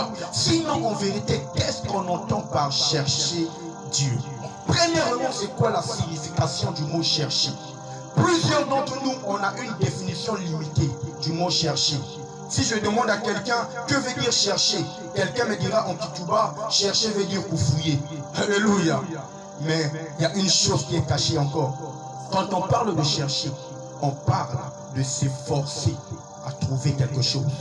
Alléluia. Sinon, en vérité, qu'est-ce qu'on entend par chercher Dieu? Premièrement, c'est quoi la signification du mot chercher? Plusieurs d'entre nous, on a une définition limitée du mot chercher. Si je demande à quelqu'un, que veut dire chercher? Quelqu'un me dira en Kitouba, chercher veut dire fouiller. Alléluia. Mais il y a une chose qui est cachée encore. Quand on parle de chercher, on parle de s'efforcer à trouver quelque chose.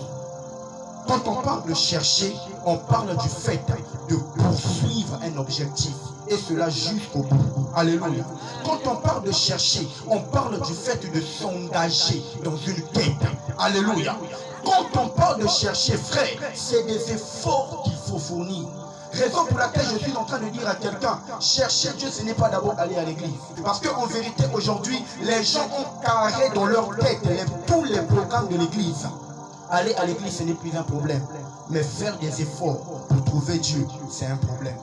Quand on parle de chercher, on parle du fait de poursuivre un objectif. Et cela jusqu'au bout. Alléluia. Quand on parle de chercher, on parle du fait de s'engager dans une quête. Alléluia. Quand on parle de chercher, frère, c'est des efforts qu'il faut fournir. Raison pour laquelle je suis en train de dire à quelqu'un, chercher Dieu, ce n'est pas d'abord aller à l'église. Parce qu'en vérité, aujourd'hui, les gens ont carré dans leur tête tous les programmes de l'église. Aller à l'église, ce n'est plus un problème. Mais faire des efforts pour trouver Dieu, c'est un problème.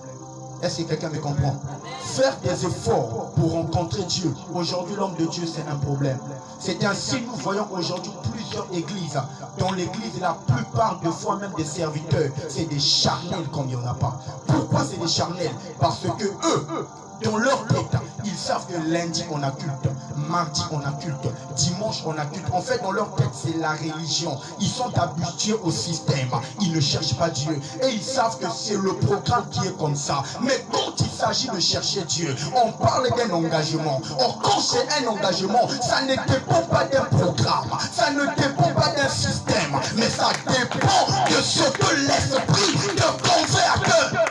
Est-ce que quelqu'un me comprend? Faire des efforts pour rencontrer Dieu. Aujourd'hui, l'homme de Dieu, c'est un problème. C'est ainsi nous voyons aujourd'hui plusieurs églises. Dans l'église, la plupart de fois, même des serviteurs, c'est des charnels comme il n'y en a pas. Pourquoi c'est des charnels? Parce que eux, dans leur tête, ils savent que lundi on a culte, mardi on a culte, dimanche on a culte. En fait, dans leur tête, c'est la religion. Ils sont habitués au système. Ils ne cherchent pas Dieu. Et ils savent que c'est le programme qui est comme ça. Mais quand il s'agit de chercher Dieu, on parle d'un engagement. Or, quand c'est un engagement, ça ne dépend pas d'un programme. Ça ne dépend pas d'un système. Mais ça dépend de ce que l'esprit te convainc à cœur.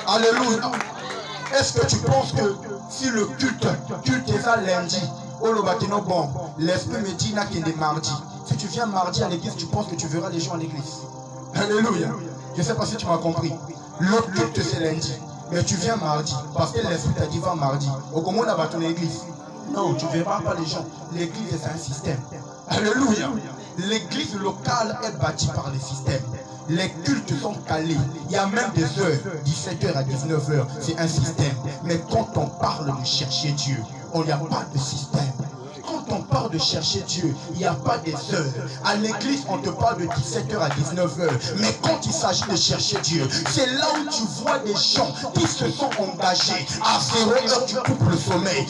Alléluia. Est-ce que tu penses que si le culte est à lundi, bon, l'esprit me dit qu'il est mardi. Si tu viens mardi à l'église, tu penses que tu verras les gens à l'église. Alléluia. Je ne sais pas si tu m'as compris. Le culte c'est lundi. Mais tu viens mardi. Parce que l'esprit t'a dit va mardi. Au comment on a battu l'église? Non, tu ne verras pas les gens. L'église c'est un système. Alléluia. L'église locale est bâtie par les systèmes. Les cultes sont calés. Il y a même des heures, 17h à 19h. C'est un système. Mais quand on parle de chercher Dieu, il n'y a pas de système. Quand on parle de chercher Dieu, il n'y a pas des heures. À l'église, on te parle de 17h à 19h. Mais quand il s'agit de chercher Dieu, c'est là où tu vois des gens qui se sont engagés. À 0h, tu coupes le sommeil.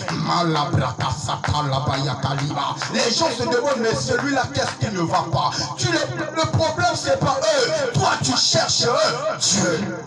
Les gens se demandent, mais celui-là, qu'est-ce qui ne va pas? Le problème, c'est pas eux. Toi, tu cherches Dieu.